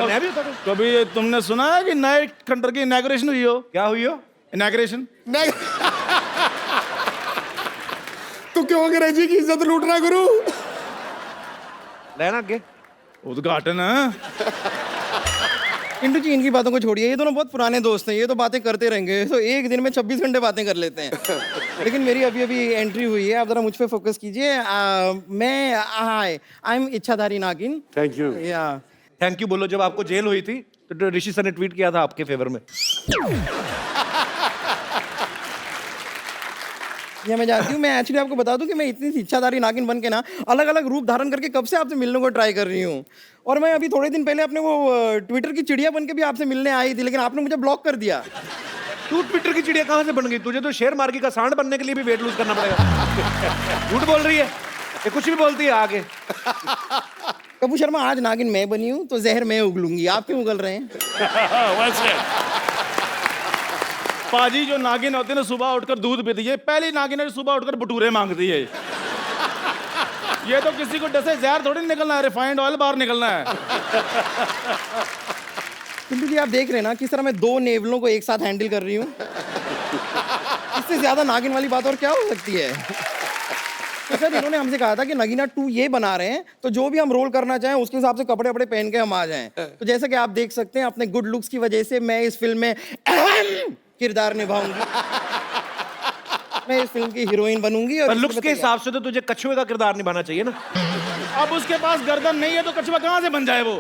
मैं भी होता था। कभी तुमने सुना है कि नए खंडर की इनॉग्रेशन हुई हो? क्या हुई हो? इनॉग्रेशन? नहीं तू क्यों अंग्रेजी की इज्जत लूट रहा गुरु? रहना आगे। उद्घाटन है। इंटू जी इनकी बातों को छोड़िए, ये दोनों बहुत पुराने दोस्त हैं, ये तो बातें करते रहेंगे, तो एक दिन में 26 घंटे बातें कर लेते हैं। लेकिन मेरी अभी अभी एंट्री हुई है, आप जरा मुझ पे फोकस कीजिए। आई एम इच्छाधारी नागिन। Thank you. या थैंक यू बोलो। जब आपको जेल हुई थी तो ऋषि सर ने ट्वीट किया था आपके फेवर में। ये मैं जानती हूँ। मैं एक्चुअली आपको बता दूं कि मैं इतनी सी इच्छाधारी नागिन बन के ना अलग अलग रूप धारण करके कब से आपसे मिलने को ट्राई कर रही हूँ। और मैं अभी थोड़े दिन पहले अपने वो ट्विटर की चिड़िया बन के भी आपसे मिलने आई थी, लेकिन आपने मुझे ब्लॉक कर दिया। तू ट्विटर की चिड़िया कहाँ से बन गई? तुझे तो शेर मार्गी का सांड बनने के लिए भी वेट लूज करना पड़ेगा। झूठ बोल रही है ये, कुछ भी बोलती है आगे। कपूर शर्मा, आज नागिन मैं बनी हूँ तो जहर मैं उगलूंगी, आप क्यों उगल रहे हैं? पाजी जो नागिन होती है ना, सुबह उठकर दूध पीती है। पहली नागिन है जो सुबह उठकर भटूरे मांगती है। ये तो किसी को डसे जहर थोड़ी निकलना है, रिफाइंड ऑयल बाहर निकलना है। किंतु जी आप देख रहे हैं ना किस तरह मैं दो नेवलों को एक साथ हैंडल कर रही हूँ। इससे ज्यादा नागिन वाली बात और क्या हो सकती है? तो सर इन्होंने हमसे कहा था कि नगीना 2 ये बना रहे हैं, तो जो भी हम रोल करना चाहें उसके हिसाब से कपड़े वपड़े पहन के हम आ जाएं। तो जैसा कि आप देख सकते हैं अपने गुड लुक्स की वजह से मैं इस फिल्म में अहम किरदार निभाऊंगी। मैं इस फिल्म की हीरोइन बनूंगी। और पर लुक्स के हिसाब से तो तुझे कछुए का किरदार निभाना चाहिए ना। अब उसके पास गर्दन नहीं है तो कछुआ कहाँ से बन जाए वो?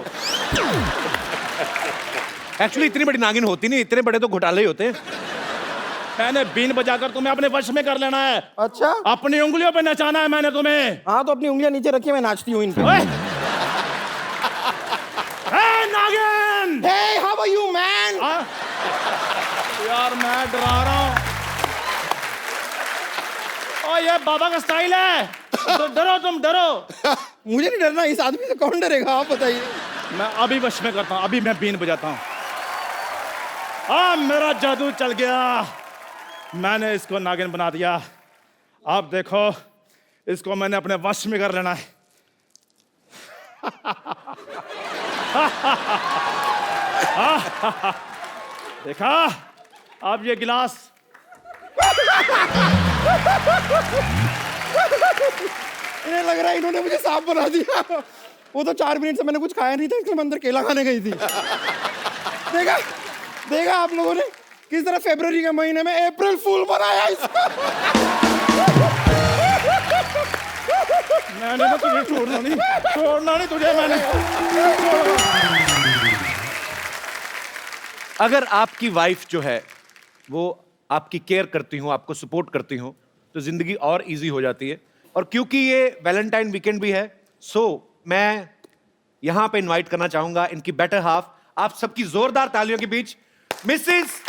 एक्चुअली इतनी बड़ी नागिन होती नहीं, इतने बड़े तो घोटाले ही होते हैं। मैंने बीन बजाकर तुम्हें अपने वश में कर लेना है। अच्छा, अपनी उंगलियों पे नचाना है मैंने तुम्हें। हाँ तो अपनी उंगलियां नीचे रखिए, मैं नाचती हूँ इन पे। ओए! हे नागिन! Hey, how are you, man? हाँ? यार मैं डरा रहा हूँ। ओ ये बाबा का स्टाइल है। डरो तुम डरो। मुझे नहीं डरना, इस आदमी से कौन डरेगा आप बताइए। मैं अभी वश में करता हूँ, अभी मैं बीन बजाता हूँ। हाँ मेरा जादू चल गया, मैंने इसको नागिन बना दिया। आप देखो इसको मैंने अपने वश में कर लेना है। देखा अब ये गिलास। इन्हें लग रहा है इन्होंने मुझे सांप बना दिया। वो तो 4 मिनट से मैंने कुछ खाया नहीं था, इसलिए मैं अंदर केला खाने गई थी। देखा देखा आप लोगों ने किस तरह फरवरी के महीने में अप्रैल फूल बनाया इसको। मैंने तो तुझे छोड़ना नहीं तुझे मैंने। अगर आपकी वाइफ जो है वो आपकी केयर करती हो, आपको सपोर्ट करती हो, तो जिंदगी और इजी हो जाती है। और क्योंकि ये वैलेंटाइन वीकेंड भी है, सो मैं यहां पे इनवाइट करना चाहूंगा इनकी बेटर हाफ, आप सबकी जोरदार तालियों के बीच मिसेस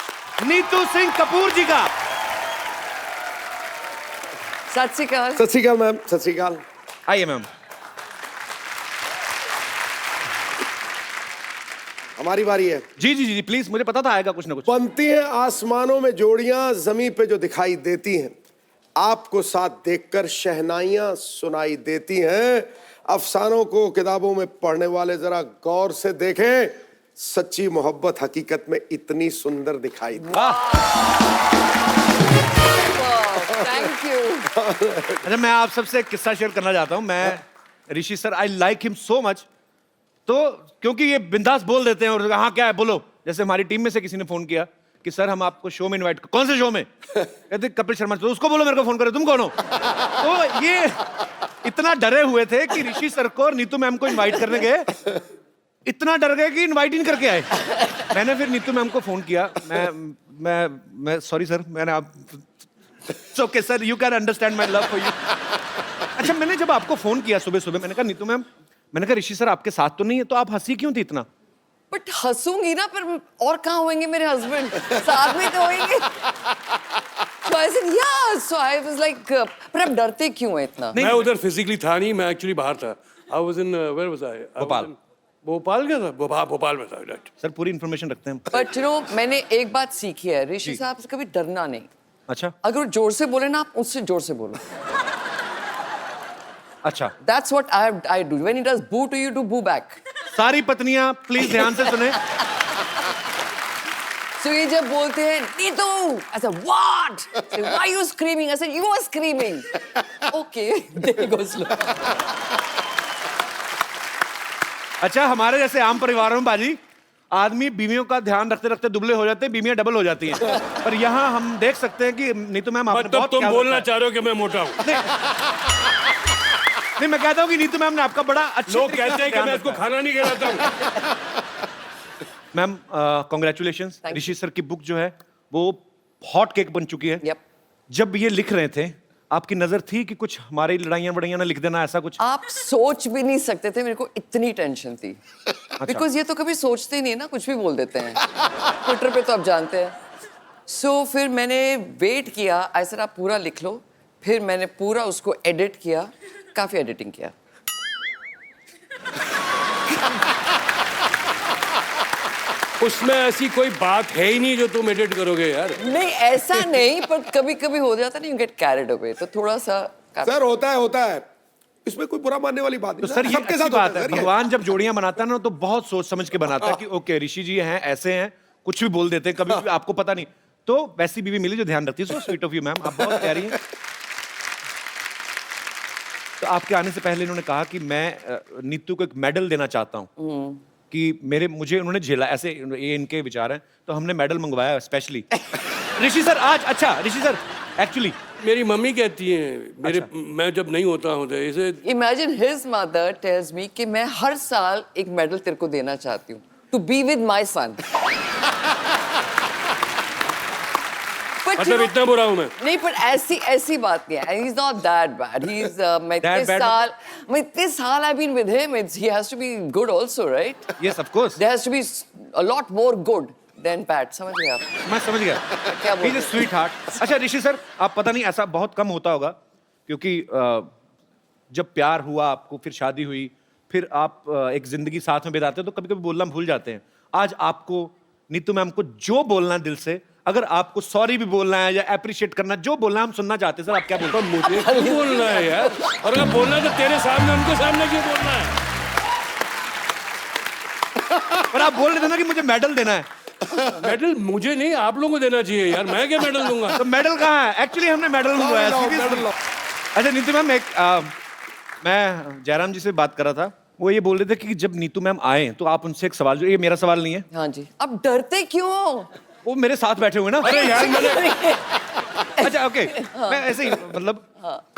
नीतू सिंह कपूर जी का। सत श्री अकाल। सत श्री अकाल मैम। सत श्री अकाल। आइए मैम। हमारी बारी है। जी जी जी प्लीज, मुझे पता था आएगा कुछ ना कुछ। बनती हैं आसमानों में जोड़ियां, जमीन पे जो दिखाई देती हैं, आपको साथ देखकर शहनाइयां सुनाई देती हैं। अफसानों को किताबों में पढ़ने वाले जरा गौर से देखें, सच्ची मोहब्बत हकीकत में इतनी सुंदर दिखाई दे। Thank you. अच्छा मैं आप सबसे एक किस्सा शेयर करना चाहता हूं। मैं Rishi sir, I like him so much. तो क्योंकि ये बिंदास बोल देते हैं और हाँ क्या है बोलो। जैसे हमारी टीम में से किसी ने फोन किया कि सर हम आपको शो में इनवाइट। कौन से शो में? कहते कपिल शर्मा। तो उसको बोलो मेरे को फोन करे, तुम कौन हो? तो ये इतना डरे हुए थे कि ऋषि सर को और नीतू मैम को इनवाइट करने गए, इतना डर गए कि इनवाइट ही नहीं करके आए। मैंने फिर नीतू मैम को फोन किया। मैं सॉरी सर, मैंने आप okay sir, you can understand my love for you. अच्छा मैंने जब आपको फोन किया सुबह सुबह, मैंने कहा नीतू मैम, मैंने कहा ऋषि सर आपके साथ तो नहीं है, तो आप हंसी क्यों थी इतना? बट हंसूंगी ना, पर और कहाँ होंगे मेरे हस्बैंड? साथ में तो होंगे। So I said yeah. So I was like, पर आप डरते क्यों हैं इतना? मैं उधर फिजिकली था नहीं, मैं एक्चुअली बाहर था। I was in where was I? Bhopal. Bhopal गया था। भोपाल में था। राइट। सर पूरी इन्फॉर्मेशन रखते हैं। बट यू नो मैंने एक बात सीखी है, ऋषि साहब से कभी डरना नहीं। अच्छा अगर वो जोर से बोले ना, आप उससे जोर से बोलो। अच्छा That's what I do. When he does boo to you, do boo back. सारी पत्नियां प्लीज ध्यान से सुने। So ये जब बोलते हैं Neetu, I said what? So, why are you screaming? I said you are screaming. Okay, there goes slow. अच्छा, हमारे जैसे आम परिवारों में बाजी आदमी बीवियों का ध्यान रखते रखते दुबले हो जाते हैं, बीवियां डबल हो जाती हैं। पर यहाँ हम देख सकते हैं कि नीतू मैम आपने मतलब बहुत तुम ख्याल बोलना रखा चाह रहे हो कि मैं मोटा हूँ? है। नहीं, मैं कहता हूँ कि नीतू मैम ने आपका बड़ा अच्छा लोग कहते हैं कि मैं इसको खाना नहीं खिलाता हूँ। Ma'am congratulations. Thank you. Rishi sir की बुक जो है वो हॉट केक बन चुकी है। Yep. जब ये लिख रहे थे आपकी नजर थी कि कुछ हमारी लड़ाइयां बड़ाइयां ना लिख देना, ऐसा कुछ? आप सोच भी नहीं सकते थे, मेरे को इतनी टेंशन थी। बिकॉज ये तो कभी सोचते ही नहीं ना, कुछ भी बोल देते हैं। ट्विटर पे तो आप जानते हैं। सो फिर मैंने वेट किया, ऐसा आप पूरा लिख लो। फिर मैंने पूरा उसको एडिट किया, काफी एडिटिंग किया। उसमें ऐसी कोई बात है ही नहीं जो तुम एडिट करोगे यार। नहीं ऐसा नहीं, पर कभी कभी हो जाता नहीं, यू गेट कैरिड अवे, तो थोड़ा सा सर होता है इसमें कोई बुरा मानने वाली बात तो नहीं। सर ये सबके अच्छी साथ बात होता है। सर ये। भगवान जब जोड़ियां बनाता है ना तो बहुत सोच समझ के बनाता है कि ओके ऋषि जी हैं, ऐसे हैं, कुछ भी बोल देते हैं, कभी भी आपको पता नहीं। तो वैसी बीवी मिली जो ध्यान रखती है। So sweet of you ma'am, आप बहुत प्यारी हैं। तो आपके आने से पहले इन्होंने कहा कि मैं नीतू को एक मेडल देना चाहता हूँ कि मुझे उन्होंने झेला, ऐसे ये इनके विचार हैं। तो हमने मेडल मंगवाया स्पेशली। ऋषि सर आज, अच्छा ऋषि सर एक्चुअली मेरी मम्मी कहती है मैं जब नहीं होता हूँ तो इसे imagine his mother tells me कि मैं हर साल एक मेडल तेरे को देना चाहती हूँ to be with my son. मतलब इतना बुरा हूँ मैं? नहीं, पर ऐसी बात नहीं है। He's not that bad. He's मैं इतने साल I've been with him. He has to be good also, right? Yes of course, There has to be a lot more good than bad. समझ गए आप? मैं समझ गया। क्या बोल He's a sweetheart। अच्छा ऋषि सर, आप पता नहीं ऐसा बहुत कम होता होगा क्योंकि जब प्यार हुआ आपको, फिर शादी हुई, फिर आप एक जिंदगी साथ में बिताते हो तो कभी कभी बोलना भूल जाते हैं। आज आपको नीतू मैम को जो बोलना है दिल से, अगर आपको सॉरी भी बोलना है या अप्रिशिएट करना, जो बोलना है हम सुनना चाहते हैं। सर आप क्या बोलते हैं? मुझे क्यों बोलना है यार? और अगर बोलना है तो तेरे सामने, उनके सामने क्यों बोलना है? पर आप बोल रहे थे ना कि मुझे मेडल देना है। मेडल मुझे नहीं, आप लोगों को देना चाहिए यार। मैं क्या मेडल दूंगा? तो मेडल कहाँ है? एक्चुअली हमने मेडल मंगवाया। अच्छा नीतू मैम, मैं जयराम जी से बात कर रहा था, वो ये बोल रहे थे कि जब नीतू मैम आए तो आप उनसे एक सवाल, जो ये मेरा सवाल नहीं है। हाँ जी। अब डरते क्यों हो? वो मेरे साथ बैठे हुए ना। अरे यार मैंने अच्छा ओके, मैं ऐसे ही मतलब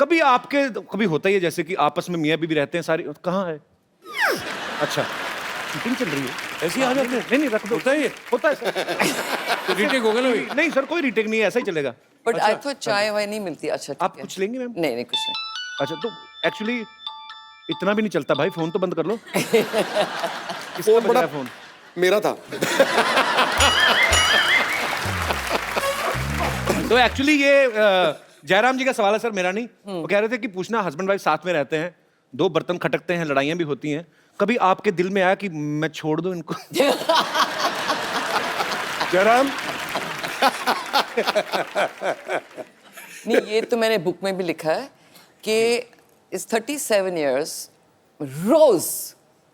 कभी आपके कभी होता ही है जैसे कि आपस में मियाँ बीवी रहते हैं सारी, कहाँ है? अच्छा शूटिंग चल रही है, ऐसे ही आ जाते हैं। नहीं रख दो। होता है ये? होता है सर। तो रीटेक होगा ना भाई? नहीं सर, कोई रीटेक नहीं है, ऐसा ही चलेगा। बट आई थॉट चाय वाय नहीं मिलती। अच्छा ठीक आप है। कुछ लेंगे मैम? नहीं नहीं, कुछ नहीं। अच्छा तो एक्चुअली इतना भी नहीं चलता भाई, फोन तो बंद कर लो। फोन बड़ा फोन मेरा था। तो एक्चुअली ये जयराम जी का सवाल है सर, मेरा नहीं। वो कह रहे थे कि पूछना, हस्बैंड वाइफ साथ में रहते हैं, दो बर्तन खटकते हैं, लड़ाइयाँ भी होती हैं, कभी आपके दिल में आया कि मैं छोड़ दूं इनको? जयराम नहीं, ये तो मैंने बुक में भी लिखा है कि इस 37 इयर्स रोज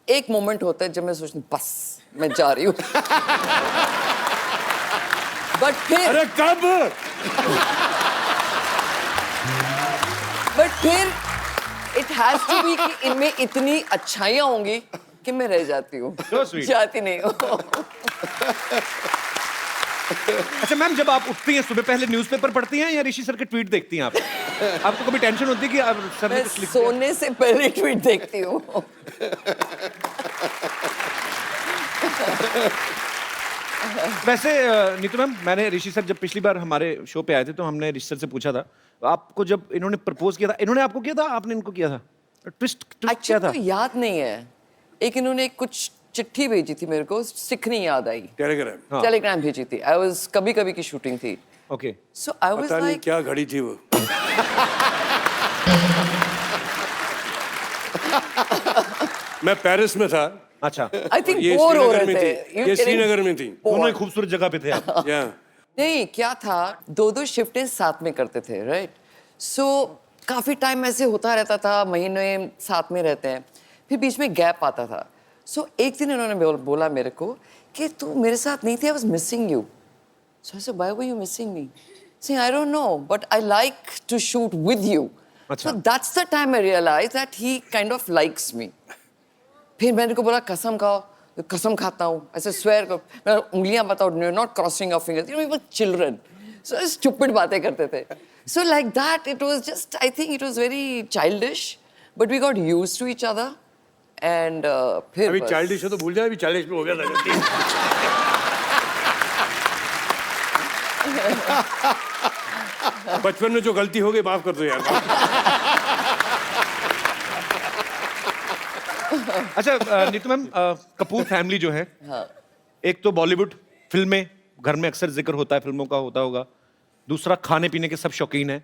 एक मोमेंट होता है जब मैं सोचती हूँ बस मैं जा रही हूँ। बट फिर इट हैज टू बी कि इनमें इतनी अच्छाइयाँ होंगी कि मैं रह जाती हूँ, So sweet. जाती नहीं हूँ। अच्छा मैम, जब आप उठती हैं सुबह पहले न्यूज़पेपर पढ़ती हैं या ऋषि सर के ट्वीट देखती हैं आप? आपको कभी टेंशन होती है कि अब सर ने मैं कुछ लिख दिया? सोने से पहले ट्वीट देखती हूँ। वैसे नीतू मैम, मैंने ऋषि सर जब पिछली बार हमारे शो पे आए थे तो हमने ऋषि सर से पूछा था, आपको जब इन्होंने प्रपोज किया था, इन्होंने आपको किया था, आपने इनको किया था? ट्विस्ट क्या एक्चुअली था? तो याद नहीं है, एक इन्होंने कुछ चिट्ठी भेजी थी मेरे को, सिखनी याद आई। टेलीग्राम? हाँ। टेलीग्राम भेजी थी। आई वाज कभी कभी की शूटिंग थी। ओके। सो आई वाज पता नहीं लाइक, क्या घड़ी थी वो। मैं पेरिस में था। अच्छा, आई थिंक ये बोर हो श्रीनगर रहे में थे। थी। ये श्रीनगर में थी। दोनों ही खूबसूरत जगह पे थे आप। या नहीं, क्या था, दो शिफ्टें साथ में करते थे, राइट? सो काफी टाइम ऐसे होता रहता था, महीने साथ में रहते हैं, फिर बीच में गैप आता था। सो एक दिन इन्होंने बोला मेरे को कि तू मेरे साथ नहीं थी, I was missing you. So I said why were you missing me? Say I don't know but I like to shoot with you. अच्छा. So that's the time I realise that he kind of likes me. फिर मैंने को बोला कसम खाओ. कसम खाता हूँ. ऐसे स्वेयर को मैं उंगलियां बताओ, not crossing your fingers. You know we were children. So stupid बातें करते थे. So like that it was just, I think it was very childish but we got used to each other. And फिर अभी बस. Childish है तो भूल जाए, अभी 40 में हो गया था. बचपन में जो गलती हो गई माफ कर दो यार. अच्छा नीतू मैम, कपूर फैमिली जो है, एक तो बॉलीवुड फिल्में, घर में अक्सर जिक्र होता है, फिल्मों का होता होगा. दूसरा खाने पीने के सब शौकीन है.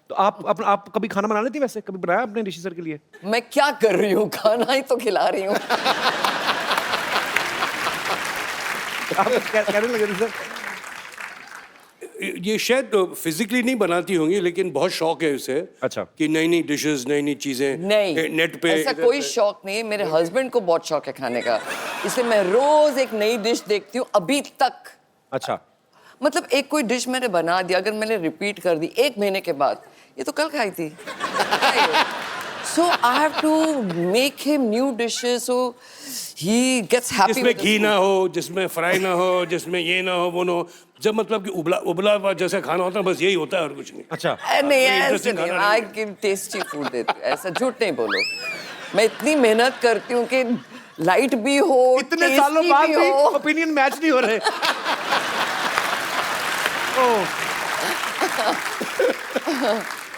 तो आप कभी खाना बना लेती? वैसे कभी बनाया आपने ऋषि सर के लिए? मैं क्या कर रही हूँ, खाना ही तो खिला रही हूँ. आप कहने लगे थे सर? ये शायद फिजिकली नहीं बनाती होंगी लेकिन बहुत शौक है उसे. अच्छा. कि नई नई डिशेस, नई नई चीजें नहीं, नेट पे. ऐसा कोई शौक नहीं है. मेरे हस्बैंड को बहुत शौक है खाने का, इसलिए मैं रोज एक नई डिश देखती हूँ अभी तक. अच्छा. मतलब एक कोई डिश मैंने बना दिया, अगर मैंने रिपीट कर दी 1 महीने के बाद, ये तो कल खाई थी. So I have to make him new dishes so he gets happy. जिसमें घी ना हो, जिसमें फ्राई ना हो, जिसमें ये ना हो, वो ना हो. जब मतलब कि उबला हुआ जैसा खाना होता है, बस यही होता है और कुछ नहीं. अच्छा. नहीं ऐसे interesting नहीं, खाना आई गिव टेस्टी फूड देती हूँ. ऐसा झूठ नहीं बोलो. मैं इतनी मेहनत करती हूँ कि लाइट भी हो, इतने tasty सालों बाद भी हो. ओपिनियन मैच नहीं हो रहे.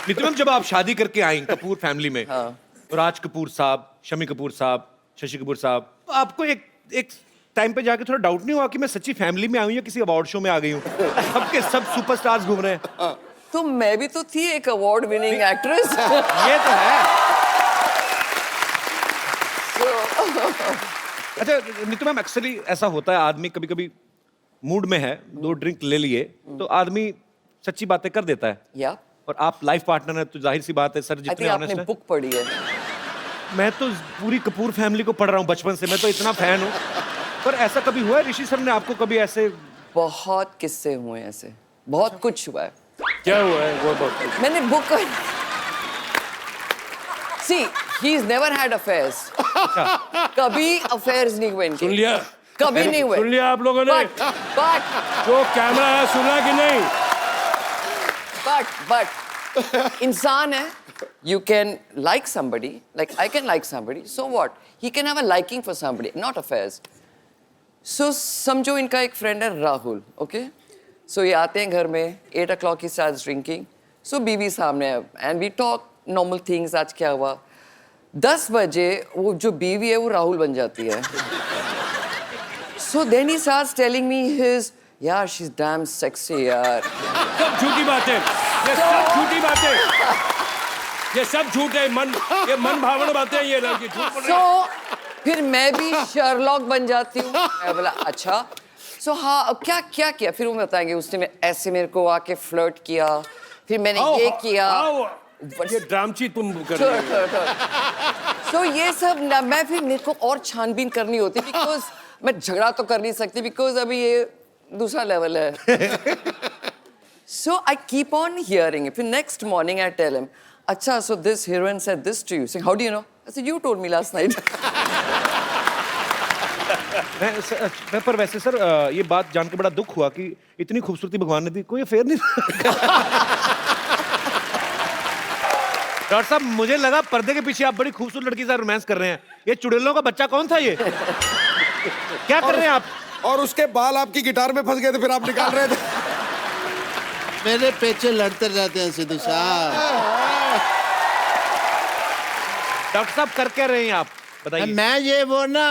नीतू मैम, जब आप शादी करके आई कपूर फैमिली में, राज कपूर साहब, शम्मी कपूर साहब, शशि कपूर साहब, तो आपको एक टाइम पे जाके थोड़ा डाउट नहीं हुआ कि मैं सच्ची फैमिली में आई हूँ या किसी अवार्ड शो में आ गई हूँ? सबके सब सुपरस्टार्स घूम रहे हैं. तो मैं भी तो थी एक अवार्ड विनिंग एक्ट्रेस. ये तो है. अच्छा नीतू मैम, अक्सर ऐसा होता है, आदमी कभी कभी मूड में है, 2 ड्रिंक ले लिए तो आदमी सच्ची बातें कर देता है. या और आप लाइफ पार्टनर है तो जाहिर सी बात है सर, आई जितने थिंक ऑनेस्ट आपने हैं. बुक पढ़ी है. मैं तो पूरी कपूर फैमिली को पढ़ रहा हूँ बचपन से, मैं तो इतना फैन हूँ. पर ऐसा कभी हुआ है ऋषि सर ने आपको कभी ऐसे? बहुत किस्से हुए हैं ऐसे, बहुत कुछ हुआ है. क्या हुआ है वो बहुत. मैंने book see he is never had affairs. कभी अफेयर्स नहीं हुए इनके. सुन लिया, कभी नहीं हुए. सुन लिया आप लोगों ने. बट जो कैमरा है सुना कि नहीं? But इंसान है. You can like somebody, like I can like somebody. So what? He can have a liking for somebody, not affairs. So समझो इनका एक फ्रेंड है राहुल, okay? So ये आते हैं घर में, 8 o'clock he starts drinking. So बीवी सामने है and we talk normal things. आज क्या हुआ? 10 बजे वो जो बीवी है वो राहुल बन जाती है. So then he starts telling me his, यार she's damn sexy यार. सब झूठी बातें, ये सब झूठी बातें, ये सब झूठ है. ये मन भावना बातें हैं, ये लड़की झूठ बोल रही है. So फिर मैं भी शर्लॉक बन जाती हूँ. मैं बोला अच्छा. So हाँ, अब क्या क्या किया? फिर वो बताएंगे उसने ऐसे मेरे को आके फ्लर्ट किया, फिर मैंने ये किया. ये ड्रामची तुम कर रही हो. So ये सब मैं फिर मेरे को और छानबीन करनी होती बिकॉज मैं झगड़ा तो कर नहीं सकती बिकॉज अभी ये दूसरा लेवल है. So I keep on hearing it. फिर next morning I tell him, अच्छा, so this heroine said this to you. Saying, how do you know? I said, you told me last night. पर वैसे sir ये बात जान के बड़ा दुख हुआ कि इतनी खूबसूरती भगवान ने दी, कोई अफेयर नहीं. डॉक्टर साहब, मुझे लगा पर्दे के पीछे आप बड़ी खूबसूरत लड़की से रोमांस कर रहे हैं. ये चुड़ैलों का बच्चा कौन था ये? क्या कर रहे हैं आप? और उसके बाल आपकी गिटार में फंस गए थे, फिर आप निकाल रहे थे. मेरे पीछे लड़ते रहते हैं सिद्धू साहब. डॉक्टर साहब कर क्या रहे हैं आप, बताइए. मैं ये वो ना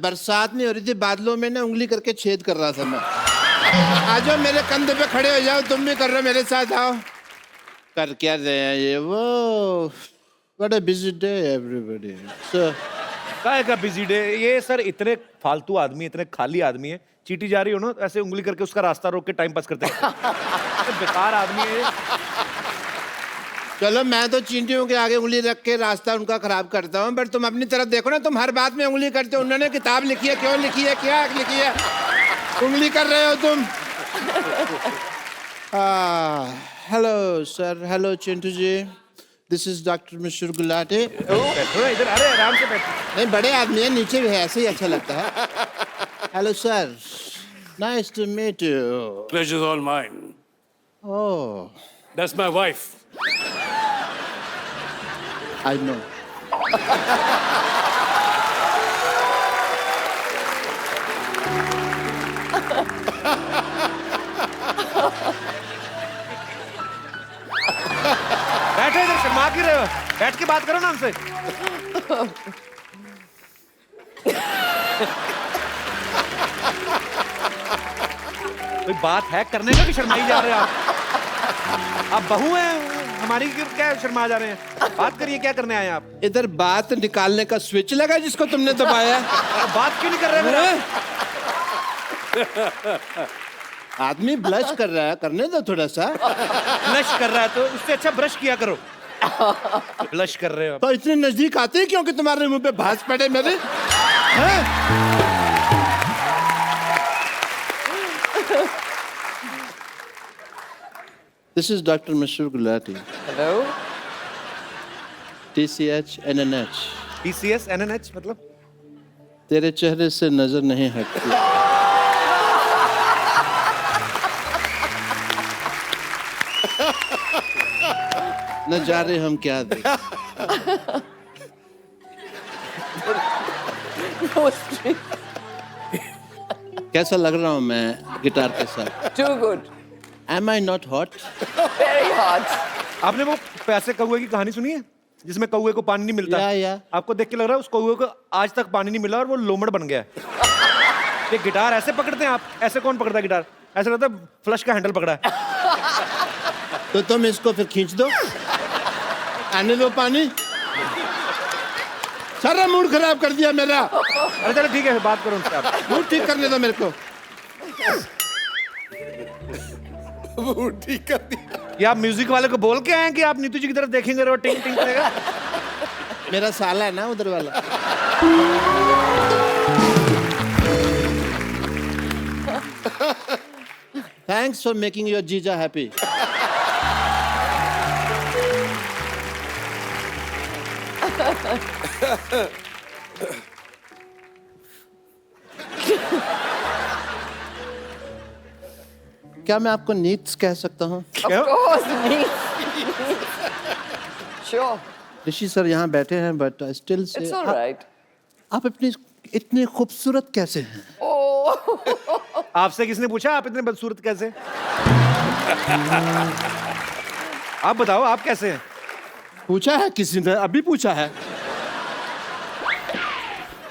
बरसात नहीं हो रही थी, बादलों में ना उंगली करके छेद कर रहा था मैं. आ जाओ मेरे कंधे पे खड़े हो जाओ, तुम भी कर रहे हो मेरे साथ, आओ. कर क्या रहे हैं ये वो. What a busy day everybody. काय का बिजी डे? ये सर इतने फालतू आदमी, इतने खाली आदमी है, चीटी जा रही हो ना ऐसे उंगली करके उसका रास्ता रोक के टाइम पास करते हैं. बेकार आदमी है. चलो मैं तो चींटियों के आगे उंगली रख के रास्ता उनका खराब करता हूँ, बट तुम अपनी तरफ देखो ना, तुम हर बात में उंगली करते हो। उन्होंने किताब लिखी है, क्यों लिखी है, क्या लिखी है, उंगली कर रहे हो तुम। Hello sir, hello Chintu ji, this is doctor Mishra Gulati. बैठो इधर, अरे आराम से बैठो। नहीं, बड़े आदमी है, नीचे भी है, ऐसे ही अच्छा लगता है। Hello sir, nice to meet you. Pleasure's all mine. Oh, That's my wife. I know. बैठो इधर, शर्मा क्यों रहे हो? बैठ के बात करो ना हमसे। कोई बात है करने का कि शर्माई जा रहे हो आप बहू हैं हमारी, क्या शर्मा जा रहे हैं? बात करिए, क्या करने आए हैं आप? इधर बात निकालने का स्विच लगा जिसको तुमने दबाया। बात क्यों नहीं कर रहे मेरा? आदमी ब्लश कर रहा है, करने दो थोड़ा सा। ब्लश कर रहा है तो उससे अच्छा ब्रश किया करो। ब्लश कर रहे हो तो इतने नजदीक आते हैं क्योंकि तुम्हारे मुंह पे भांज पड़े मेरे, हैं? This is Dr. Mishra Gulati. Hello, TCH NNH. TCS NNH मतलब? तेरे चेहरे से नजर नहीं हटती। नजारे हम क्या दें। कैसा लग रहा हूँ मैं गिटार के साथ? Too good, Am I not hot? Very hot. आपने वो पैसे कौवे की कहानी सुनी है जिसमें कौवे को पानी नहीं मिलता? या। आपको देख के लग रहा है उस कौवे को आज तक पानी नहीं मिला और वो लोमड़ बन गया है। ये गिटार ऐसे पकड़ते हैं आप? ऐसे कौन पकड़ता है गिटार? ऐसा लगता है फ्लश का हैंडल पकड़ा है। तो तुम इसको फिर खींच दो, आने दो पानी। सारा मूड खराब कर दिया मेरा। अरे चलो ठीक है, बात करो उनसे आप। मूड ठीक करने दो मेरे को। वो ठीक कर दिया। ये आप म्यूजिक वाले को बोल के आए हैं कि आप नीतू जी की तरफ देखेंगे और टिंग टिंग करेगा? मेरा साला है ना उधर वाला। थैंक्स फॉर मेकिंग योर जीजा हैप्पी। क्या मैं आपको नीड्स कह सकता हूँ? Of course, me. Sure, Rishi sir यहाँ बैठे हैं, but still say it's all right. आप इतनी इतने खूबसूरत कैसे हैं? Oh, आपसे किसने पूछा आप इतने बदसूरत कैसे? आप बताओ आप कैसे हैं? पूछा है किसी ने? अभी पूछा है?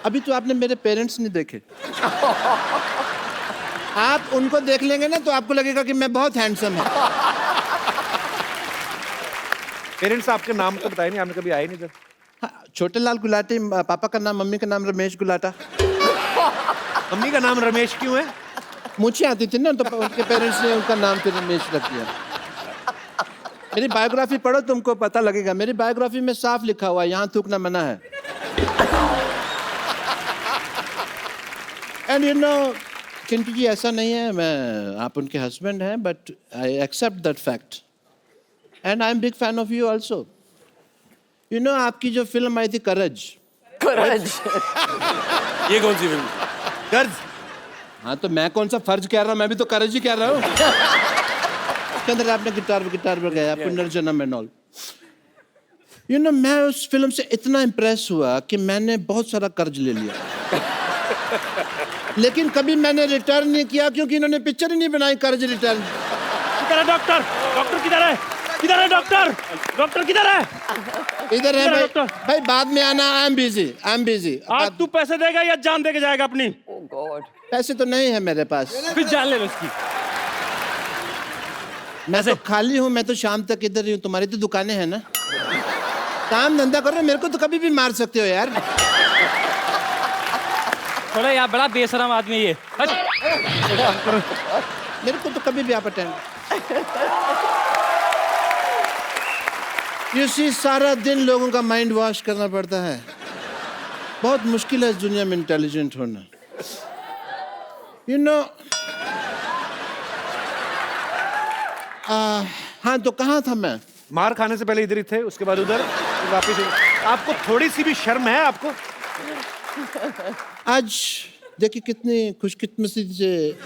अभी तो आपने मेरे पेरेंट्स नहीं देखे। आप उनको देख लेंगे ना तो आपको लगेगा कि मैं बहुत हैंडसम हूँ। पेरेंट्स आपके नाम तो बताए नहीं, आपने कभी आए नहीं इधर। हाँ, छोटे लाल गुलाटी, पापा का नाम, मम्मी का नाम रमेश गुलाटा। मम्मी का नाम रमेश क्यों है? मुझे आती थी ना, तो उनके पेरेंट्स ने उनका नाम फिर रमेश रख दिया। मेरी बायोग्राफी पढ़ो, तुमको पता लगेगा। मेरी बायोग्राफी में साफ लिखा हुआ है, यहाँ थूकना मना है। And you know Chintu ji, ऐसा नहीं है, मैं आप उनके हस्बैंड हैं, but I accept that fact and I am big fan of you also. You know आपकी जो फिल्म आई थी करज, courage. ये कौन सी फिल्म? कर्ज? हाँ तो मैं कौन सा फर्ज कह रहा हूँ, मैं भी तो करज ही कह रहा हूँ। उसके अंदर आपने गिटार पर गया, पुनर्जन्म एंड ऑल। यू नो मैं उस फिल्म से इतना इम्प्रेस हुआ कि मैंने बहुत सारा कर्ज ले लिया। लेकिन कभी मैंने रिटर्न नहीं किया क्योंकि इन्होंने पिक्चर ही नहीं बनाई कर्ज रिटर्न। किधर है डॉक्टर? डॉक्टर किधर है? किधर है डॉक्टर? डॉक्टर किधर है? इधर है किधर है भाई। डॉक्टर? भाई बाद में आना, आई एम बिजी। आज तू पैसे देगा या जान दे के जाएगा अपनी? Oh God. पैसे तो नहीं है मेरे पास, फिर जान ले लो उसकी। मैं तो खाली हूँ, मैं तो शाम तक इधर ही हूँ। तुम्हारी तो दुकानें हैं ना, काम धंधा करो, मेरे को तो कभी भी मार सकते हो यार। थोड़ा यार बड़ा बेशरम आदमी है ये। मेरे को तो कभी भी आप अटेंड। You see, सारा दिन लोगों का माइंड वॉश करना पड़ता है। बहुत मुश्किल है इस दुनिया में इंटेलिजेंट होना। You know, हाँ, तो कहाँ था मैं? मार खाने से पहले इधर ही थे, उसके बाद उधर, फिर वापस इधर। आपको थोड़ी सी भी शर्म है आपको? आज देखिए कितनी खुशकिस्मती से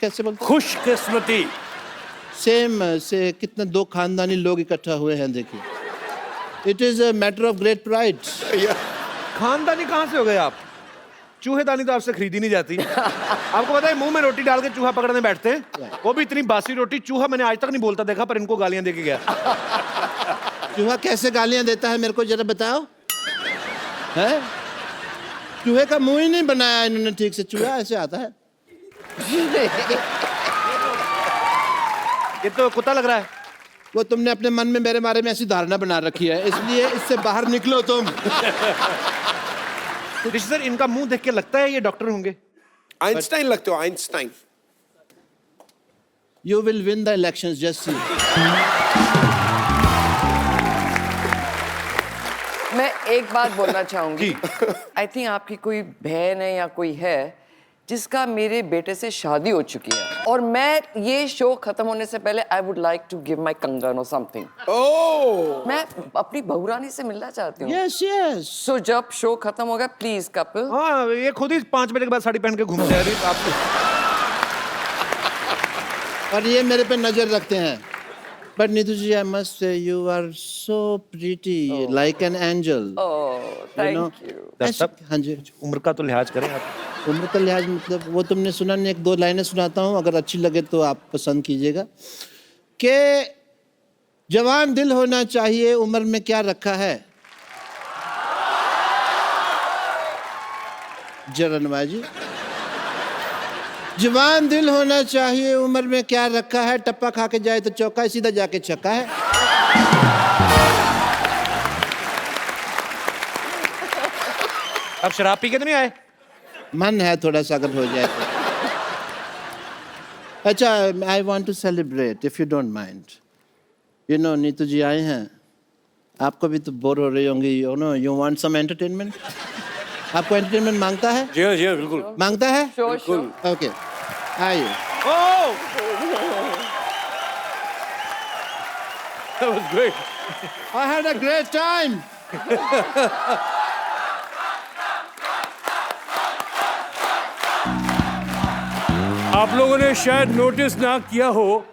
कैसे बोलते? खुशकिस्मती। सेम से कितने दो खानदानी लोग इकट्ठा हुए हैं, देखिए। It is a matter of great pride. खानदानी कहाँ से हो गए आप? चूहेदानी तो आपसे खरीदी नहीं जाती। आपको पता है मुंह में रोटी डाल के चूहा पकड़ने बैठते हैं, वो भी इतनी बासी रोटी। चूहा मैंने आज तक नहीं बोलता देखा, पर इनको गालियां दे के गया। चूहा कैसे गालियां देता है मेरे को जरा बताओ। है? चूहे का मुंह ही नहीं बनाया इन्होंने ठीक से, चूहा ऐसे आता है। ये तो कुत्ता लग रहा है। वो तुमने अपने मन में मेरे बारे में ऐसी धारणा बना रखी है, इसलिए इससे बाहर निकलो तुम। ऋषि सर, इनका मुंह देख के लगता है ये डॉक्टर होंगे। आइंस्टाइन लगते हो, Einstein. You will win the elections, just see. मैं एक बात बोलना चाहूंगी। आई थिंक आपकी कोई बहन है या कोई है जिसका मेरे बेटे से शादी हो चुकी है, और मैं ये शो खत्म होने से पहले I would like to give my कंगन और समथिंग। ओह, मैं अपनी बहुरानी से मिलना चाहती हूँ। Yes yes. सो जब शो खत्म होगा प्लीज कपिल। हाँ, ये खुद ही 5 बजे के बाद साड़ी पहन के घूम जा रही आप। और ये मेरे पे नजर रखते हैं। But Neetu ji, I must say you are so pretty, like an angel. Thank you. हाँ जी। उम्र का तो लिहाज करें आप। उम्र का लिहाज मतलब वो तुमने सुना नहीं, 1-2 लाइनें सुनाता हूँ, अगर अच्छी लगे तो आप पसंद कीजिएगा। कि जवान दिल होना चाहिए, उम्र में क्या रखा है। जरनवा जी, जवान दिल होना चाहिए, उम्र में क्या रखा है। टप्पा खा के जाए तो चौका, सीधा जाके छक्का है। अब शराब पी के तो नहीं आए? मन है थोड़ा सा, अगर हो जाए तो। अच्छा, I want to celebrate if you don't mind. You know, Neetu ji आए हैं, आपको भी तो बोर हो रही होंगी। You know, you want some entertainment. आपको एंटरटेनमेंट मांगता है? जी हाँ, बिल्कुल। मांगता है? Sure. ओके, आइए। ओह, That was great. I had a great time. आप लोगों ने शायद नोटिस ना किया हो,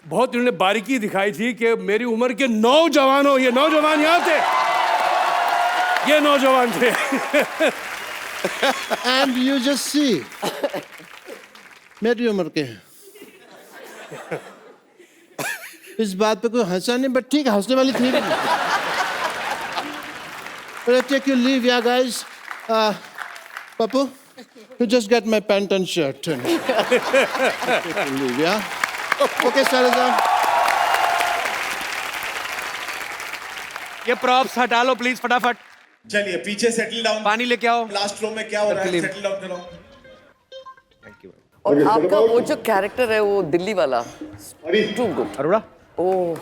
बहुत इन्होंने बारीकी दिखाई थी कि मेरी उम्र के नौजवानों, ये नौजवान यहाँ थे, ये नौजवान थे। And you just see, मेरी उम्र के हैं। इस बात पे कोई हंसा नहीं, बट ठीक है, हंसने वाली थी। But I take your leave, yeah, guys. Papu, you just get my pant and shirt. And take your leave, yeah. Okay, Salazar. ये प्रॉप्स हटा लो प्लीज फटाफट। चलिए पीछे सेटल डाउन। पानी लेके आओ। लास्ट रो में क्या हो रहा है, सेटल डाउन करो। Thank you. और आपका वो जो कैरेक्टर है वो दिल्ली वाला, टू गुड। अरोड़ा, ओह,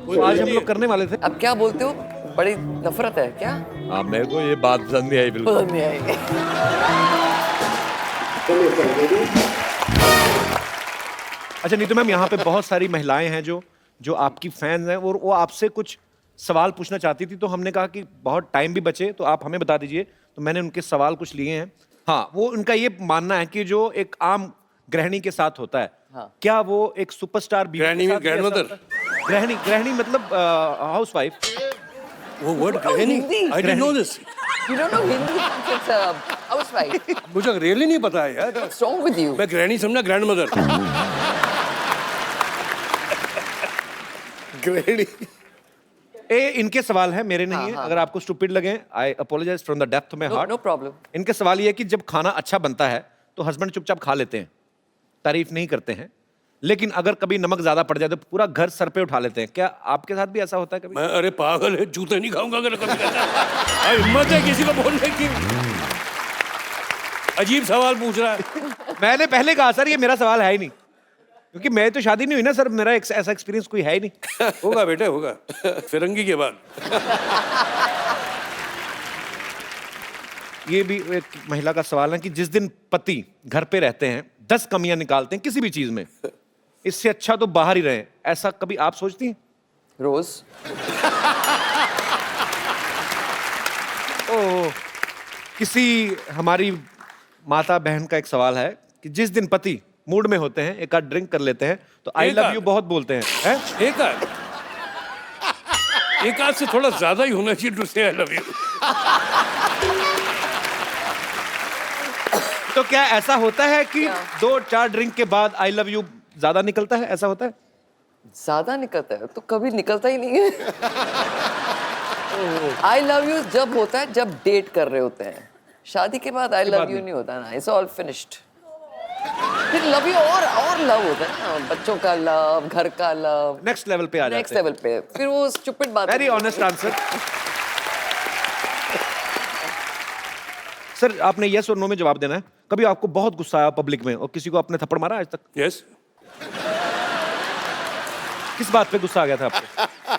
तो आज हम लोग करने वाले थे। अब क्या बोलते हो, बड़ी नफरत है क्या? हाँ, मेरे को ये बात पसंद नहीं आई बिल्कुल। पसंद नहीं आएगी। अच्छा नीतू मैम, यहाँ पे बहुत सारी महिलाएं हैं जो आपकी फैंस हैं, और वो आपसे कुछ सवाल पूछना चाहती थी, तो हमने कहा कि बहुत टाइम भी बचे तो आप हमें बता दीजिए, तो मैंने उनके सवाल कुछ लिए हैं। हाँ, वो उनका ये मानना है कि जो एक आम गृहिणी के साथ होता है, हाँ। क्या वो एक सुपरस्टार बीवी गृहिणी के में साथ भी ऐसा grandmother? होता है? गृहिणी मतलब हाउसवाइफ। वो वर्ड गृहिणी, Hindi. I didn't know this. You don't know Hindi? It's a housewife. मुझे रियली नहीं पता है यार। What's wrong with you? मैं गृहिणी समझा ग्रैंडमदर। गृहिणी। इनके सवाल हैं, मेरे नहीं है। अगर आपको स्टूपिड लगे, I apologise from the depth of my heart. No problem. इनके सवाल ये है कि जब खाना अच्छा बनता है तो हस्बैंड चुपचाप खा लेते हैं, तारीफ नहीं करते हैं, लेकिन अगर कभी नमक ज्यादा पड़ जाए तो पूरा घर सर पे उठा लेते हैं। क्या आपके साथ भी ऐसा होता है कभी? मैं, अरे पागल है, जूते नहीं खाऊंगा अगर कभी कहता। हिम्मत है किसी को बोलने की। अजीब सवाल पूछ रहा है। मैंने पहले कहा सर ये मेरा सवाल है ही नहीं, क्योंकि मैं तो शादी नहीं हुई ना सर, मेरा ऐसा एक्सपीरियंस कोई है ही नहीं। होगा बेटे होगा, फिरंगी के बाद। ये भी एक महिला का सवाल है कि जिस दिन पति घर पे रहते हैं 10 कमियां निकालते हैं किसी भी चीज में, इससे अच्छा तो बाहर ही रहे, ऐसा कभी आप सोचती हैं? रोज तो किसी हमारी माता बहन का एक सवाल है कि जिस दिन पति मूड में होते हैं एक आध ड्रिंक कर लेते हैं तो आई एक लव आध? यू बहुत बोलते हैं, हैं? एक आध से थोड़ा ज्यादा ही होना चाहिए टू से आई लव यू। तो क्या ऐसा होता है कि 2-4 ड्रिंक के बाद आई लव यू ज्यादा निकलता है, ऐसा होता है? ज्यादा निकलता है तो कभी निकलता ही नहीं है। आई लव यू जब होता है जब डेट कर रहे होते हैं, शादी के बाद आई लव यू नहीं होता ना, इट्स ऑल फिनिश्ड। फिर लव यू और लव होता है ना, बच्चों का लव, घर का लव, नेक्स्ट लेवल पे आ नेक्स्ट जाते हैं। लेवल पे, फिर वो स्टूपिड बात। Very honest answer. सर आपने यस और नो में जवाब देना है। कभी आपको बहुत गुस्सा आया पब्लिक में और किसी को आपने थप्पड़ मारा आज तक? यस। किस बात पे गुस्सा आ गया था आपको?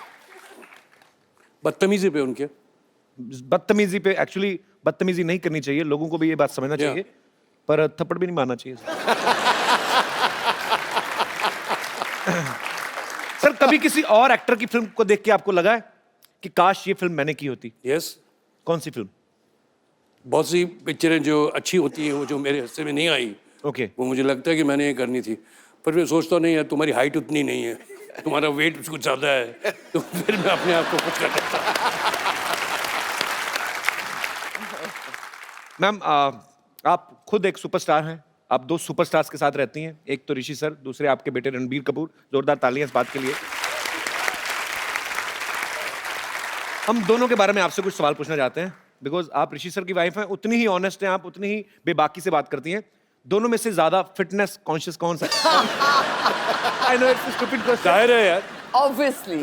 बदतमीजी पे उनके। बदतमीजी पे? एक्चुअली बदतमीजी नहीं करनी चाहिए, लोगों को भी ये बात समझना चाहिए, पर थप्पड़ भी नहीं मारना चाहिए। सर कभी किसी और एक्टर की फिल्म को देख के आपको लगा है कि काश ये फिल्म मैंने की होती? यस। कौन सी फिल्म? बहुत सी पिक्चरें जो अच्छी होती हैं वो जो मेरे हिस्से में नहीं आई, ओके। वो मुझे लगता है कि मैंने ये करनी थी, पर मैं सोचता नहीं है तुम्हारी हाइट उतनी नहीं है, तुम्हारा वेट कुछ ज़्यादा है, तो फिर मैं अपने आप को खुश कर देता हूं। मैम आप खुद एक सुपरस्टार हैं, आप 2 सुपरस्टार्स के साथ रहती हैं, एक तो ऋषि सर, दूसरे आपके बेटे रणबीर कपूर। जोरदार तालियां इस बात के लिए। हम दोनों के बारे में आपसे कुछ सवाल पूछना चाहते हैं, बिकॉज आप ऋषि सर की वाइफ हैं, उतनी ही ऑनेस्ट हैं आप, उतनी ही बेबाकी से बात करती हैं। दोनों में से ज्यादा फिटनेस कॉन्शियस कौन सा है? I know it's a stupid question. जाहिर है यार, ऑब्वियसली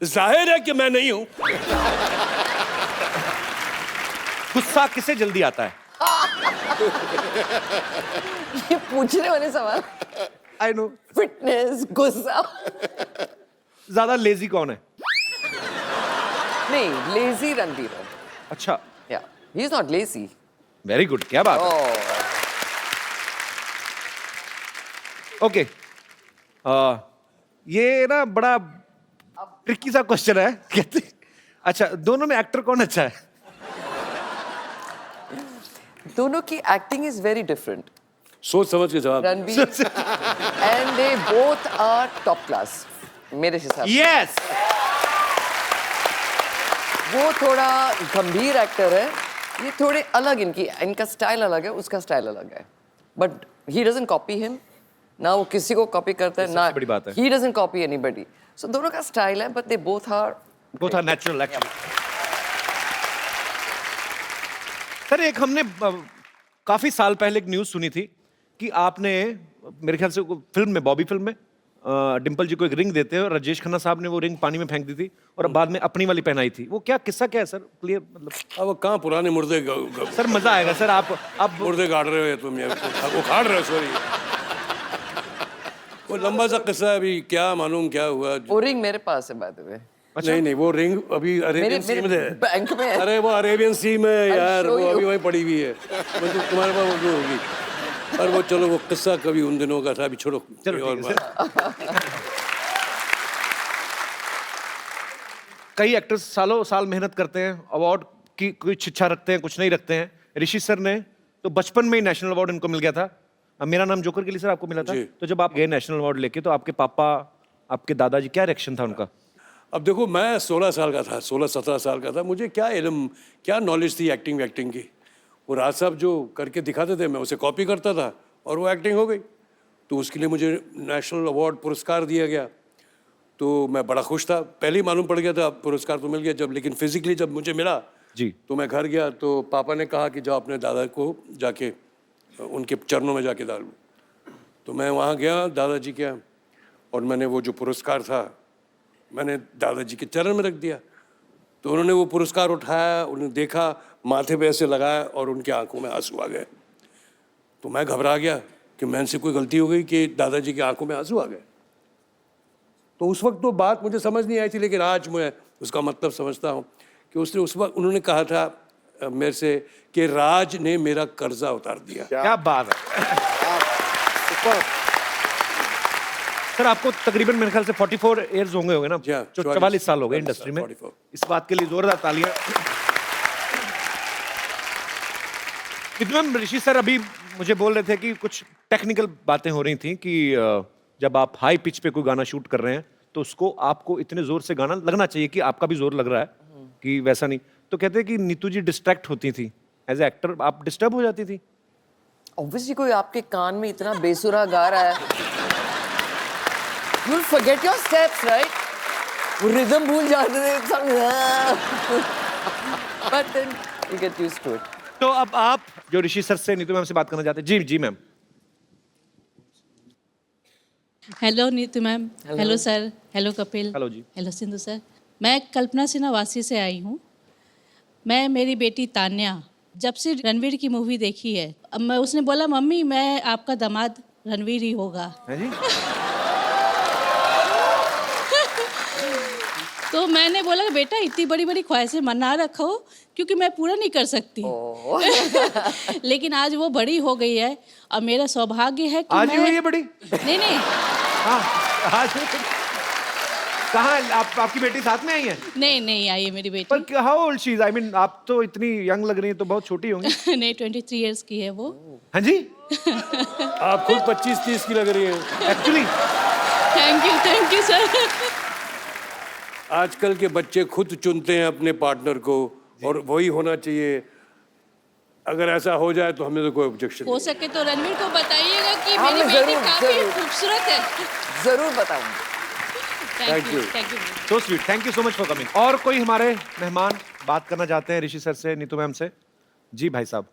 जाहिर है कि मैं नहीं हूं। गुस्सा किसे जल्दी आता है? ये पूछने वाले सवाल, आई नो। फिटनेस, गुस्सा। ज्यादा लेजी कौन है? नहीं, लेजी रणबीर है। अच्छा, या he is not lazy. Very good, क्या बात है। ओह, ओके, ये ना बड़ा ट्रिकी सा क्वेश्चन है। कहते अच्छा, दोनों में एक्टर कौन अच्छा है? दोनों की एक्टिंग इज वेरी डिफरेंट। सोच समझ के जवाब। Ranbir and they both are top class मेरे हिसाब से। यस। वो थोड़ा गंभीर एक्टर है, ये थोड़े अलग, इनका स्टाइल अलग है, उसका स्टाइल अलग है, but he doesn't copy him ना, वो किसी को कॉपी करता है ना, बड़ी बात है। He doesn't copy anybody. So दोनों का स्टाइल है, but they both are natural actually. Sir एक हमने काफी साल पहले एक न्यूज सुनी थी कि आपने मेरे ख्याल से फिल्म में, बॉबी फिल्म में डिम्पल जी को एक रिंग देते हैं और राजेश खन्ना साहब ने वो रिंग पानी में फेंक दी थी और बाद में अपनी वाली पहनाई थी। वो क्या किस्सा क्या है सर? क्लियर मतलब। अब वो कहाँ पुराने मुर्दे सर मजा आएगा सर, आप मुर्दे गाड़ रहे हो तुम, वो खाड़ रहे हो, सॉरी। वो लंबा सा किस्सा है, अभी क्या मालूम क्या हुआ। वो रिंग मेरे पास है बाय द वे। नहीं नहीं, वो रिंग अभी अरेबियन सी में है, बैंक में है। अरे वो अरेबियन सी में है यार, show वो you. अभी वहीं पड़ी हुई है, मतलब तुम्हारे पास वो जो होगी। और वो चलो, वो किस्सा कभी उन दिनों का था, अभी छोड़ो। चलो और ठीक है, बात। कई एक्टर्स सालों साल मेहनत करते हैं, अवार्ड की कोई इच्छा रखते हैं, कुछ नहीं रखते हैं। ऋषि सर ने तो बचपन में ही नेशनल अवार्ड इनको मिल गया था। अब मेरा नाम जोकर के लिए सर आपको मिला था, जी। तो जब आप गए नेशनल अवार्ड लेके तो आपके पापा, आपके दादाजी, क्या रिएक्शन था उनका? अब देखो, मैं 16 साल का था, 16-17 साल का था, मुझे क्या इल्म, क्या नॉलेज थी एक्टिंग की। वो राज साहब जो करके दिखाते थे, मैं उसे कॉपी करता था और वो एक्टिंग हो गई। तो उसके लिए मुझे नेशनल अवार्ड पुरस्कार दिया गया, तो मैं बड़ा खुश था। पहले ही मालूम पड़ गया था पुरस्कार तो मिल गया जब, लेकिन फिजिकली जब मुझे मिला जी, तो मैं घर गया तो पापा ने कहा कि जाओ अपने दादा को जाके उनके चरणों में जाके डाल। तो मैं वहाँ गया दादाजी के यहाँ, और मैंने वो जो पुरस्कार था मैंने दादाजी के चरण में रख दिया। तो उन्होंने वो पुरस्कार उठाया, उन्होंने देखा, माथे पे ऐसे लगाया और उनकी आंखों में आंसू आ गए। तो मैं घबरा गया कि मैंने कोई गलती हो गई कि दादाजी की आंखों में आंसू आ गए। तो उस वक्त तो बात मुझे समझ नहीं आई थी, लेकिन आज मैं उसका मतलब समझता हूँ कि उसने उस वक्त उन्होंने कहा था मेरे से कि राज ने मेरा कर्जा उतार दिया। क्या बात है सर। आपको तकरीबन मेरे ख्याल से 44 इयर्स होंगे ना, जी हाँ, जो 44 साल हो गए इंडस्ट्री में। 44। इस बात के लिए जोरदार तालियां। मैम, ऋषि सर अभी मुझे बोल रहे थे कि कुछ टेक्निकल बातें हो रही थी कि जब आप हाई पिच पे कोई गाना शूट कर रहे हैं तो उसको आपको इतने जोर से गाना लगना चाहिए कि आपका भी जोर लग रहा है, कि वैसा नहीं। तो कहते हैं कि नीतू जी डिस्ट्रैक्ट होती थी एज ए एक्टर, आप डिस्टर्ब हो जाती थी? ऑब्वियसली कोई आपके कान में इतना बेसुरा गा रहा है, you'll forget your steps, right? वो रिदम भूल जाते थे, but then you get used to it. तो अब आप जो ऋषि सर से नीतू मैम से बात करना चाहते हैं। जी जी ma'am. Hello Neetu ma'am, hello sir, hello Kapil, hello जी। Hello Sindhu sir. मैं कल्पना सिन्हा वासी से आई हूँ। मैं मेरी बेटी तान्या जब से रणवीर की मूवी देखी है, अब मैं उसने बोला मम्मी मैं आपका दामाद रणवीर ही होगा। है जी? तो मैंने बोला बेटा इतनी बड़ी बड़ी ख्वाहिशें मना रखो क्योंकि मैं पूरा नहीं कर सकती। लेकिन आज वो बड़ी हो गई है और मेरा सौभाग्य है कि आज मैं... ही हुई है बड़ी? नहीं हाँ, आज कहाँ आपकी बेटी साथ में आई है? नहीं आई है मेरी बेटी। पर how old she is? I mean आप तो इतनी यंग लग रही हैं, तो बहुत छोटी होंगी। नहीं 23 इयर्स की है वो। हाँ जी? आप खुद 25-30 की लग रही हैं एक्चुअली। Thank you sir. आजकल के बच्चे खुद चुनते हैं अपने पार्टनर को और वही होना चाहिए। अगर ऐसा हो जाए तो हमें तो कोई ऑब्जेक्शन हो सके तो रणवीर को बताइएगा कि हाँ, मेरी मैं बेटी जरूर, काफी जरूर। खूबसूरत है। जरूर बताऊंगी। Thank you. So sweet, thank you so much for coming. और कोई हमारे मेहमान बात करना चाहते हैं ऋषि सर से, नीतू मैम से? जी भाई साहब।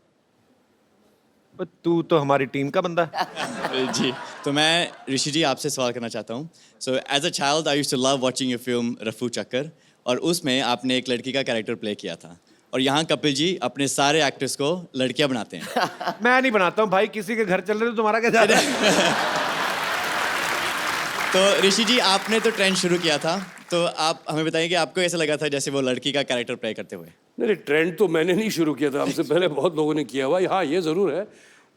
तू तो हमारी टीम का बंदा है। जी, तो मैं ऋषि जी आपसे सवाल करना चाहता हूँ। So as a child I used to love watching your film Rafoo Chakkar, और उसमें आपने एक लड़की का कैरेक्टर प्ले किया था, और यहाँ कपिल जी अपने सारे एक्टर्स को लड़कियाँ बनाते हैं। मैं नहीं बनाता हूँ भाई, किसी के घर चल रहे तो तुम्हारा क्या जा रहा है? तो ऋषि जी आपने तो ट्रेंड शुरू किया था, तो आप हमें बताइए कि आपको ऐसा लगा था जैसे वो लड़की का कैरेक्टर प्ले करते हुए? नहीं, ट्रेंड तो मैंने नहीं शुरू किया था, हमसे पहले बहुत लोगों ने किया हुआ। हाँ, ये ज़रूर है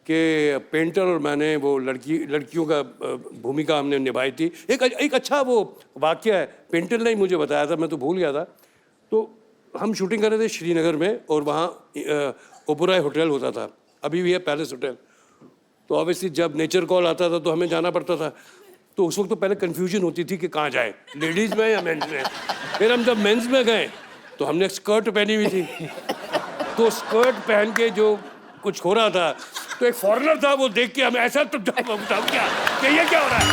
कि पेंटर और मैंने वो लड़कियों का भूमिका हमने निभाई थी। एक अच्छा वो वाकया है, पेंटर ने ही मुझे बताया था, मैं तो भूल गया था। तो हम शूटिंग कर रहे थे श्रीनगर में, और वहाँ ओबराय होटल होता था, अभी भी है पैलेस होटल। तो ऑब्वियसली जब नेचर कॉल आता था तो हमें जाना पड़ता था। तो उस वक्त तो पहले कन्फ्यूजन होती थी कि कहाँ जाए, लेडीज़ में या मेंस में। फिर हम जब मेंस में गए तो हमने स्कर्ट पहनी हुई थी, तो स्कर्ट पहन के जो कुछ हो रहा था, तो एक फॉरेनर था, वो देख के हमें ऐसा तो क्या कि ये क्या हो रहा है।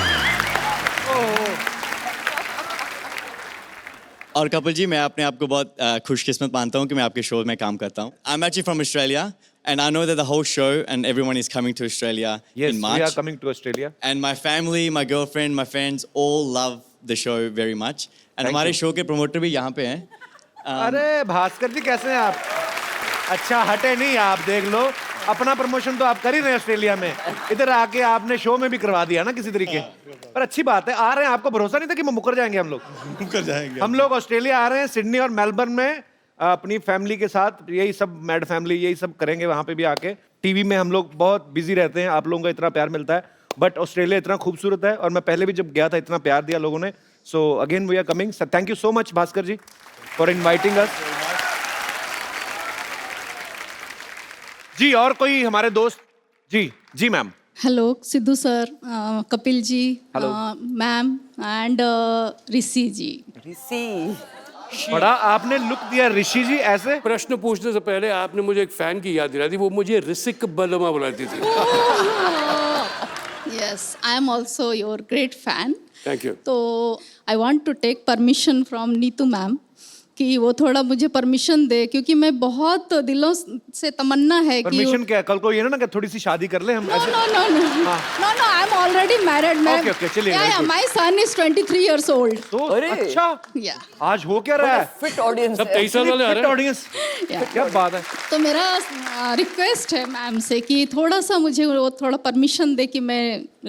और कपिल जी, मैं अपने आप को बहुत खुशकिस्मत मानता हूँ कि मैं आपके शो में काम करता हूँ। I am actually from Australia and I know that the whole show and everyone is coming to Australia Yes, in March. we are coming to Australia. And my family, my girlfriend, my friends all love the show very much. And हमारे show के promoter भी यहाँ पे हैं। अरे भास्कर जी कैसे हैं आप? अच्छा हटे नहीं आप, देख लो अपना प्रमोशन तो आप कर ही रहे हैं ऑस्ट्रेलिया में, इधर आके आपने शो में भी करवा दिया ना किसी तरीके। पर अच्छी बात है, आ रहे हैं। आपको भरोसा नहीं था कि मुकर जाएंगे हम लोग? मुकर जाएंगे हम लोग ऑस्ट्रेलिया आ रहे हैं, सिडनी और मेलबर्न में अपनी फैमिली के साथ, यही सब मैड फैमिली यही सब करेंगे वहां पे भी आके। टीवी में हम लोग बहुत बिजी रहते हैं, आप लोगों का इतना प्यार मिलता है, बट ऑस्ट्रेलिया इतना खूबसूरत है, और मैं पहले भी जब गया था इतना प्यार दिया लोगों ने। So again we are coming. Thank you so much Bhaskar ji for inviting us. जी और कोई हमारे दोस्त? जी जी ma'am. Hello Sidhu sir, Kapil ji, Hello. Ma'am and Rishi ji. Rishi बड़ा आपने लुक दिया ऋषि जी ऐसे। प्रश्न पूछने से पहले आपने मुझे एक फैन की याद दिलाई थी, वो मुझे ऋषिक बलमा बुलाती थी। Yes, I am also your great fan. Thank you. तो I want to take permission from Neetu ma'am कि वो थोड़ा मुझे परमिशन दे, क्योंकि मैं बहुत दिलों से तमन्ना है कि परमिशन क्या है? कल को ये ना कि थोड़ी सी शादी कर ले हम नो ऐसे- no no no no I am already married ma'am. Okay, चलिए, very good. My son is 23 years old. तो अरे। अच्छा या आज हो क्या रहा है? फिट ऑडियंस सब 23 साल वाले आ रहे हैं। ऑडियंस, क्या बात है। तो मेरा रिक्वेस्ट है मैम से कि थोड़ा सा मुझे वो थोड़ा परमिशन दे कि मैं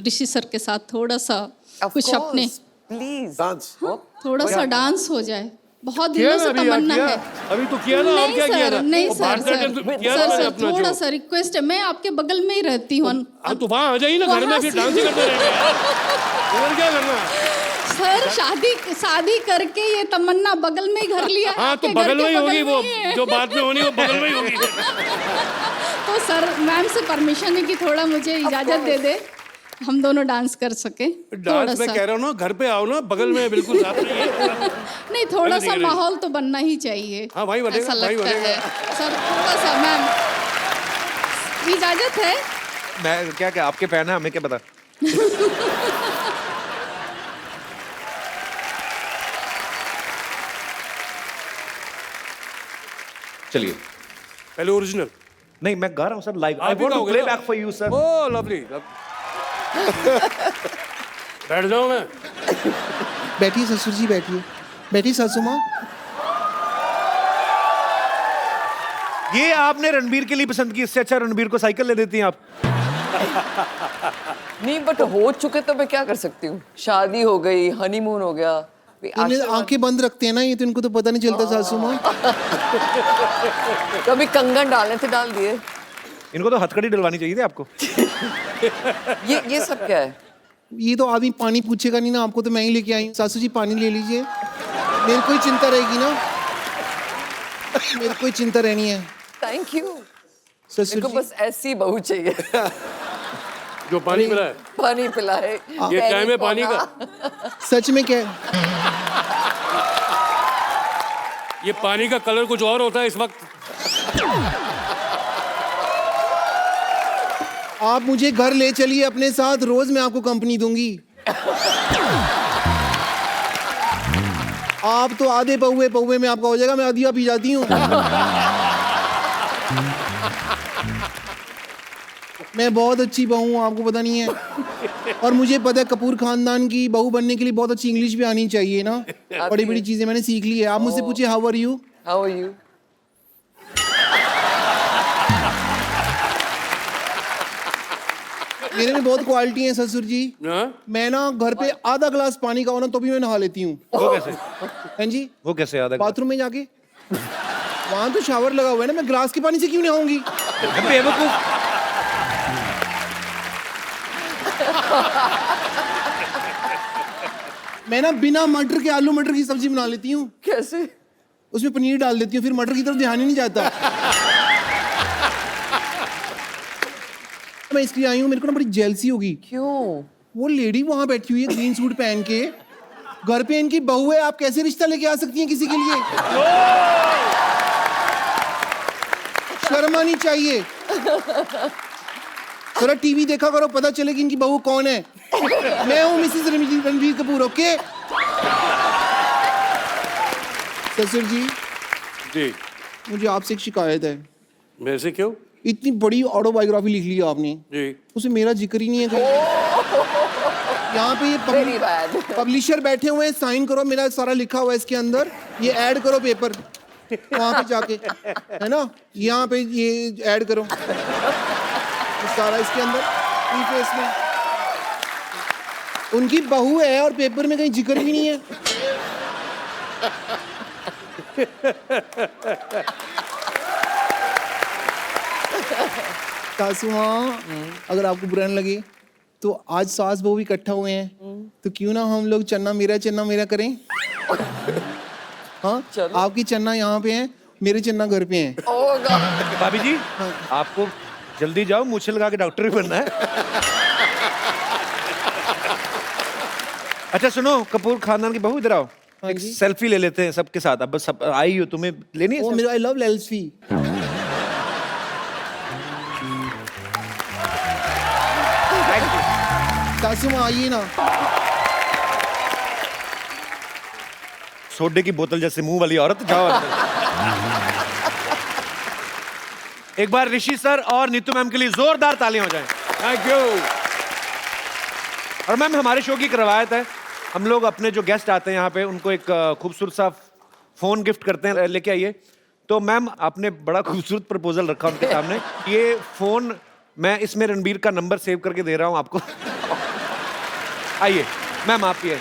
ऋषि सर के साथ थोड़ा सा कुछ अपने प्लीज डांस थोड़ा सा डांस हो जाए. बहुत किया दिनों ना से अभी यार, तमन्ना किया। है. अभी तो किया ना, और नहीं क्या किया सर, ना? नहीं वो सर, भारतनाट्यम सर, तो किया ना सर, मैंने सर, अपना थोड़ा जो। सा रिक्वेस्ट है. मैं आपके बगल में ही रहती हूँ. हाँ, तो वहाँ आ जाइए ना घर में, वहाँ फिर से- डांस ही करते रहेंगे यार। इधर क्या करना है? सर शादी करके ये तमन्ना बगल में ही घर लिया. हाँ, तो आपके घर बगल के में ही बगल होगी वो, में ही है. जो बात में होनी वो बगल में ही होगी। तो सर मैम से परमिशन है कि थोड़ा मुझे इजाजत दे दे, हम दोनों डांस कर सके. थोड़ा डांस में सा कह रहा हूँ ना, घर पे आओ ना, बगल में बिल्कुल साथ में ही है। नहीं, थोड़ा अरे सा नहीं, माहौल तो बनना ही चाहिए. हाँ, वही बनेगा, ऐसा वही लगता बनेगा। है सर. थोड़ा सा मैम इजाजत है. मैं क्या आपके फैन है, हमें क्या पता। चलिए, पहले ओरिजिनल। नहीं मैं गा रहा हूँ सर लाइव. आई आप भी वांट टू गाओगे प्ले ना? Back for you sir. Oh lovely. बैठ जाओ मैं। बैठिए ससुर जी, बैठिए. बैठिए सासू माँ. ये आपने रणबीर के लिए पसंद की, इससे अच्छा रणबीर को साइकिल ले देती हैं आप. नहीं, बट हो चुके तो मैं क्या कर सकती हूँ. शादी हो गई, हनीमून हो गया. इन्हें आंखें बंद रखते हैं ना ये, तो इनको तो पता नहीं चलता सासू माँ. कभी कंगन डालने थे, डाल दिए. इनको तो हथकड़ी डलवानी चाहिए थी आपको. ये सब क्या है? ये तो आदमी पानी पूछेगा नहीं ना, आपको तो मैं ही लेके आई हूँ. सासू जी पानी ले लीजिए, मेरे को ही चिंता रहेगी ना. मेरे को ही चिंता रहनी है. Thank you. ससुर मेरे को जी बस ऐसी बहू चाहिए. जो पानी पिला है। पानी पिलाए. ये टाइम है पानी का। सच में क्या ये पानी का कलर कुछ और होता है इस वक्त। आप मुझे घर ले चलिए अपने साथ, रोज मैं आपको कंपनी दूंगी. आप तो आधे पौवे में आपका हो जाएगा, मैं आधिया पी जाती हूँ. मैं बहुत अच्छी बहू हूँ, आपको पता नहीं है. और मुझे पता है कपूर खानदान की बहू बनने के लिए बहुत अच्छी इंग्लिश भी आनी चाहिए ना. बड़ी बड़ी चीजें मैंने सीख ली है. आप मुझसे पूछिए how are you. How are you? मेरे में बहुत क्वालिटी है ससुर जी. हाँ? मैं ना घर पे आधा ग्लास पानी का हो ना तो भी मैं नहा लेती हूँ. वो कैसे? हैं जी? वो कैसे याद है? बाथरूम में जाके वहां तो शावर लगा हुआ है ना, मैं ग्लास के पानी से क्यों नहाऊंगी. बेवकूफ. मैं ना बिना मटर के आलू मटर की सब्जी बना लेती हूँ. कैसे? उसमें पनीर डाल देती हूँ, फिर मटर की तरफ ध्यान ही नहीं जाता. मैं इसलिए आई हूँ, मेरे को ना बड़ी जेलसी होगी. क्यों? वो लेडी वहां बैठी हुई है ग्रीन सूट पहन के, घर पे इनकी बहू है. आप कैसे रिश्ता लेके आ सकती हैं किसी के लिए. शर्म आनी चाहिए. थोड़ा टीवी देखा करो, पता चले कि इनकी बहू कौन है. मैं हूँ मिसेस रणबीर कपूर. ओके ससुर जी, जी। मुझे आपसे एक शिकायत है. मेरे से क्यों? इतनी बड़ी ऑटोबायोग्राफी लिख ली आपने, जी। उसमें मेरा जिक्र ही नहीं है कहीं. यहाँ पे Very ये bad. पब्लिशर बैठे हुए हैं, साइन करो, मेरा सारा लिखा हुआ है इसके अंदर. ये ऐड करो पेपर वहां पे जाके, है ना. यहाँ पे ये ऐड करो ये सारा इसके अंदर प्रीफेस में. उनकी बहू है और पेपर में कहीं जिक्र भी नहीं है. सासू माँ, अगर आपको बुरा न लगे तो आज सास बहू भी इकट्ठा हुए हैं, तो क्यों ना हम लोग चन्ना मेरा करें. हाँ, आपकी चन्ना यहाँ पे है, मेरे चन्ना घर पे हैं. Oh God. भाभी जी, आपको जल्दी जाओ, मूछे लगा के डॉक्टर भी बनना है. अच्छा सुनो, कपूर खानदान की बहू इधर आओ. एक सेल्फी ले लेते हैं सबके साथ. अब बस सब आई हो, तुम्हें लेनी है? ओ मेरा, आई लव सेल्फी. सासू माँ आइए ना. सोडे की बोतल जैसे मुंह वाली औरत, जाओ अंदर। एक बार ऋषि सर और नीतू मैम के लिए जोरदार तालियां हो जाएं। Thank you. और मैम हमारे शो की एक रवायत है, हम लोग अपने जो गेस्ट आते हैं यहाँ पे उनको एक खूबसूरत सा फोन गिफ्ट करते हैं, लेके आइए। तो मैम आपने बड़ा खूबसूरत प्रपोजल रखा उनके सामने। ये फोन मैं इसमें रणबीर का नंबर सेव करके दे रहा हूँ आपको। आइए मैम, आप ही आइए।